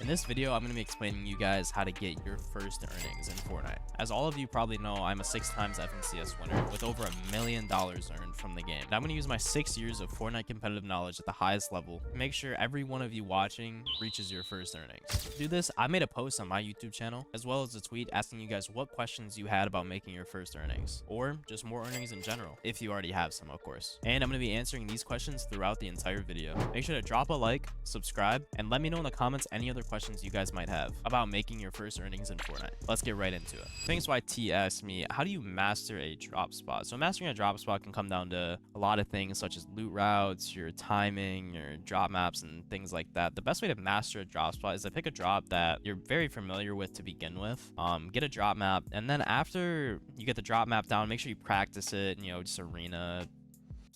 In this video, I'm going to be explaining you guys how to get your first earnings in Fortnite. As all of you probably know, I'm a 6 times FNCS winner with over $1 million earned from the game. And I'm going to use my 6 years of Fortnite competitive knowledge at the highest level to make sure every one of you watching reaches your first earnings. To do this, I made a post on my YouTube channel, as well as a tweet asking you guys what questions you had about making your first earnings, or just more earnings in general, if you already have some, of course. And I'm going to be answering these questions throughout the entire video. Make sure to drop a like, subscribe, and let me know in the comments any other questions you guys might have about making your first earnings in Fortnite. Let's get right into it. Thanks YT asked me, how do you master a drop spot? So mastering a drop spot can come down to a lot of things such as loot routes, your timing, your drop maps, and things like that. The best way to master a drop spot is to pick a drop that you're very familiar with to begin with. Get a drop map, and then after you get the drop map down, make sure you practice it, just arena,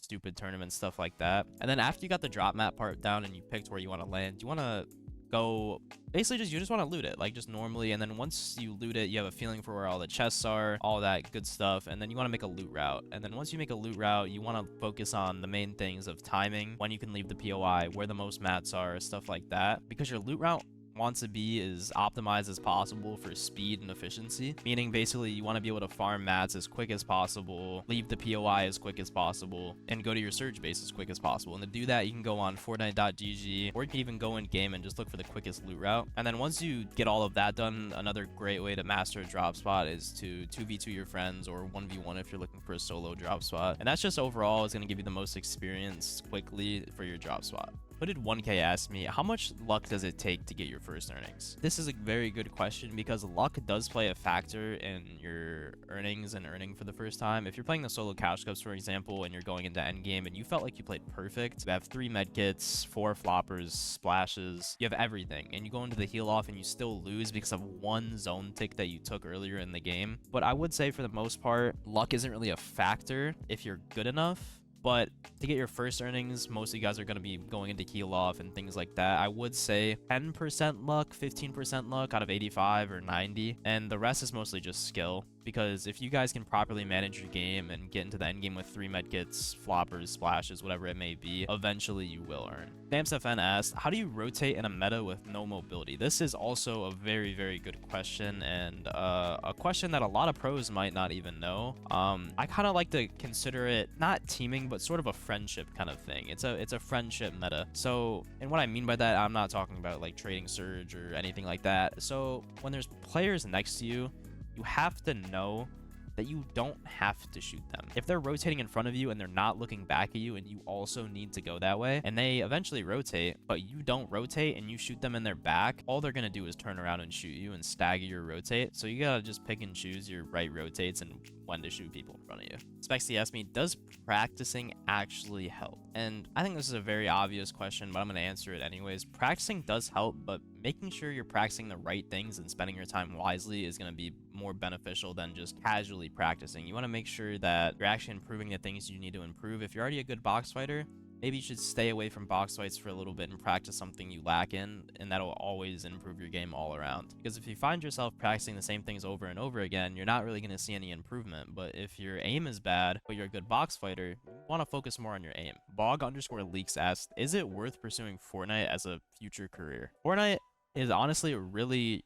stupid tournaments, stuff like that. And then after you got the drop map part down and you picked where you want to land, you want to go basically you just want to loot it like just normally, and then once you loot it, you have a feeling for where all the chests are, all that good stuff, and then you want to make a loot route. And then once you make a loot route, you want to focus on the main things of timing, when you can leave the POI, where the most mats are, stuff like that, because your loot route wants to be as optimized as possible for speed and efficiency, meaning basically you want to be able to farm mats as quick as possible, leave the POI as quick as possible, and go to your surge base as quick as possible. And to do that, you can go on Fortnite.gg, or you can even go in game and just look for the quickest loot route. And then once you get all of that done, another great way to master a drop spot is to 2v2 your friends, or 1v1 if you're looking for a solo drop spot. And that's just overall is going to give you the most experience quickly for your drop spot. Hooded 1K asked me, how much luck does it take to get your first earnings? This is a very good question because luck does play a factor in your earnings and earning for the first time. If you're playing the solo cash cups, for example, and you're going into endgame and you felt like you played perfect, you have 3 medkits, 4 floppers, splashes, you have everything, and you go into the heal off and you still lose because of one zone tick that you took earlier in the game. But I would say for the most part, luck isn't really a factor if you're good enough. But to get your first earnings, most of you guys are going to be going into heal off and things like that. I would say 10% luck, 15% luck out of 85 or 90. And the rest is mostly just skill. Because if you guys can properly manage your game and get into the end game with 3 medkits, floppers, splashes, whatever it may be, eventually you will earn. SamsFN asked, how do you rotate in a meta with no mobility? This is also a very, very good question, and a question that a lot of pros might not even know. I kind of like to consider it not teaming, but sort of a friendship kind of thing. It's a friendship meta. So, and what I mean by that, I'm not talking about like trading surge or anything like that. So when there's players next to you, you have to know that you don't have to shoot them. If they're rotating in front of you and they're not looking back at you and you also need to go that way, and they eventually rotate, but you don't rotate and you shoot them in their back, all they're gonna do is turn around and shoot you and stagger your rotate. So you gotta just pick and choose your right rotates and when to shoot people in front of you. Spexy asked me, does practicing actually help? And I think this is a very obvious question, but I'm gonna answer it anyways. Practicing does help, but making sure you're practicing the right things and spending your time wisely is going to be more beneficial than just casually practicing. You want to make sure that you're actually improving the things you need to improve. If you're already a good box fighter, maybe you should stay away from box fights for a little bit and practice something you lack in, and that'll always improve your game all around. Because if you find yourself practicing the same things over and over again, you're not really going to see any improvement. But if your aim is bad, but you're a good box fighter, you want to focus more on your aim. Bog_leaks asked, is it worth pursuing Fortnite as a future career? Fortnite is honestly a really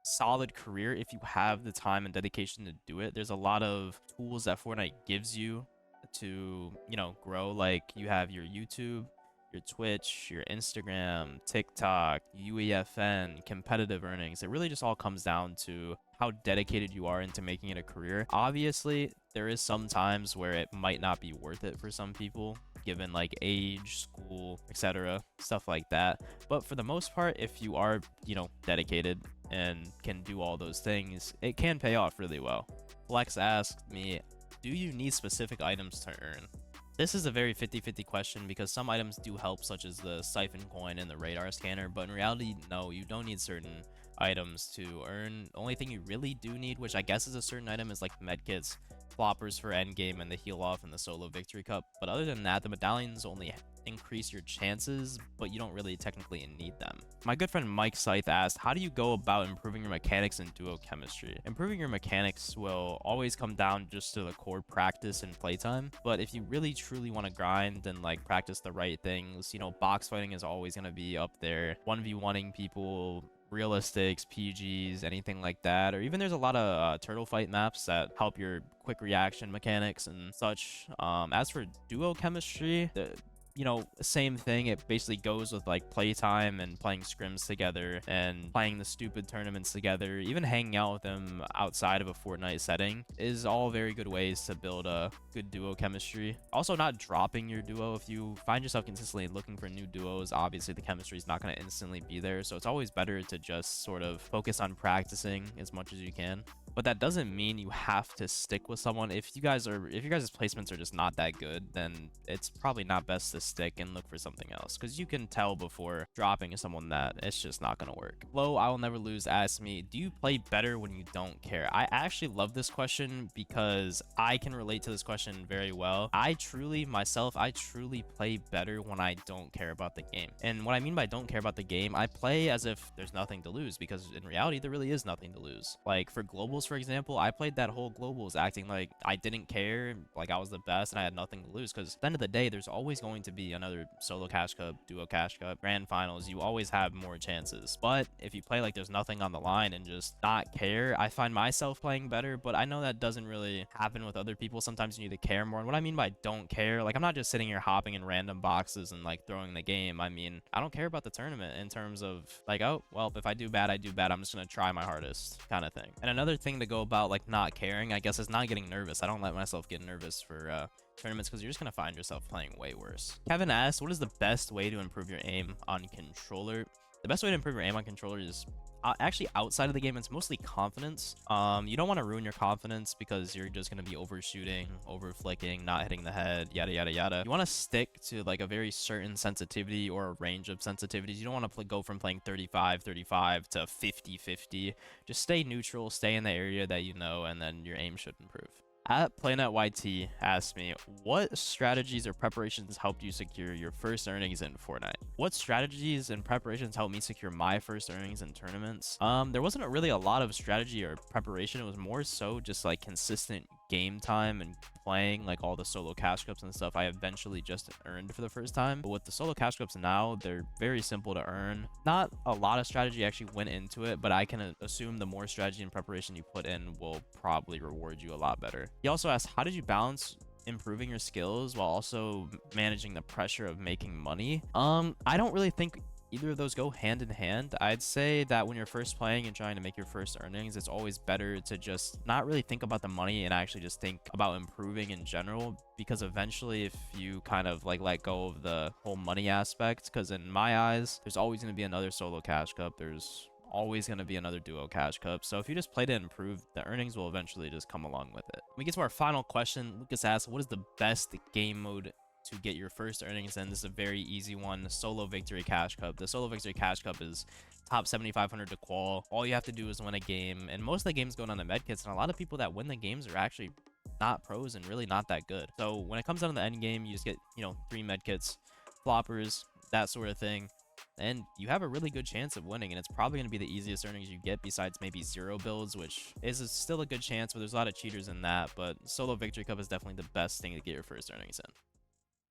solid career if you have the time and dedication to do it. There's a lot of tools that Fortnite gives you to, grow. Like you have your YouTube, your Twitch, your Instagram, TikTok, UEFN, competitive earnings. It really just all comes down to how dedicated you are into making it a career. Obviously, there is some times where it might not be worth it for some people, given like age, school, etc., stuff like that. But for the most part, if you are, dedicated and can do all those things, it can pay off really well. Flex asked me, do you need specific items to earn? This is a very 50-50 question because some items do help, such as the siphon coin and the radar scanner, but in reality, no, you don't need certain items to earn. The only thing you really do need, which I guess is a certain item, is like medkits, floppers for endgame, and the heal off and the solo victory cup. But other than that, the medallions only increase your chances, but you don't really technically need them. My good friend Mike Scythe asked, how do you go about improving your mechanics in duo chemistry? Improving your mechanics will always come down just to the core practice and playtime, but if you really truly want to grind and like practice the right things, box fighting is always going to be up there. 1v1ing people, realistics, PGs, anything like that. Or even there's a lot of turtle fight maps that help your quick reaction mechanics and such. As for duo chemistry, same thing. It basically goes with like playtime and playing scrims together and playing the stupid tournaments together. Even hanging out with them outside of a Fortnite setting is all very good ways to build a good duo chemistry. Also, not dropping your duo. If you find yourself consistently looking for new duos, obviously the chemistry is not going to instantly be there. So it's always better to just sort of focus on practicing as much as you can. But that doesn't mean you have to stick with someone. If you guys' placements are just not that good, then it's probably not best to stick and look for something else, because you can tell before dropping someone that it's just not gonna work. Flo, I will never lose, asked me, do you play better when you don't care? I actually love this question because I can relate to this question very well. I truly play better when I don't care about the game. And what I mean by don't care about the game, I play as if there's nothing to lose, because in reality there really is nothing to lose. Like for globals, for example, I played that whole globals acting like I didn't care, like I was the best and I had nothing to lose, because at the end of the day there's always going to be another solo cash cup, duo cash cup, grand finals. You always have more chances. But if you play like there's nothing on the line and just not care, I find myself playing better. But I know that doesn't really happen with other people. Sometimes you need to care more. And what I mean by don't care, like I'm not just sitting here hopping in random boxes and like throwing the game. I mean, I don't care about the tournament in terms of like, oh well, if I do bad, I do bad, I'm just gonna try my hardest kind of thing. And another thing to go about like not caring, I guess, is not getting nervous. I don't let myself get nervous for tournaments, because you're just gonna find yourself playing way worse. Kevin asked, what is the best way to improve your aim on controller? The best way to improve your aim on controller is actually outside of the game. It's mostly confidence. You don't want to ruin your confidence because you're just going to be overshooting, over flicking, not hitting the head, yada yada yada. You want to stick to like a very certain sensitivity or a range of sensitivities. You don't want to go from playing 35 to 50. Just stay neutral, stay in the area that you know, and then your aim should improve. At PlayNetYT asked me, what strategies or preparations helped you secure your first earnings in Fortnite? What strategies and preparations helped me secure my first earnings in tournaments? There wasn't really a lot of strategy or preparation. It was more so just like consistent game time and playing like all the solo cash cups and stuff I eventually just earned for the first time. But with the solo cash cups now, they're very simple to earn. Not a lot of strategy actually went into it, but I can assume the more strategy and preparation you put in will probably reward you a lot better. He also asked, how did you balance improving your skills while also managing the pressure of making money? I don't really think either of those go hand in hand. I'd say that when you're first playing and trying to make your first earnings, it's always better to just not really think about the money and actually just think about improving in general, because eventually if you kind of like let go of the whole money aspect, because in my eyes there's always going to be another solo cash cup, there's always going to be another duo cash cup. So if you just play to improve, the earnings will eventually just come along with it. When we get to our final question, Lucas asks, what is the best game mode to get your first earnings in? This is a very easy one. Solo victory cash cup. The solo victory cash cup is top 7,500 to qual. All you have to do is win a game, and most of the games go down to medkits, and a lot of people that win the games are actually not pros and really not that good. So when it comes down to the end game, you just get 3 medkits, floppers, that sort of thing, and you have a really good chance of winning. And it's probably going to be the easiest earnings you get, besides maybe 0 builds, which is still a good chance, but there's a lot of cheaters in that. But solo victory cup is definitely the best thing to get your first earnings in.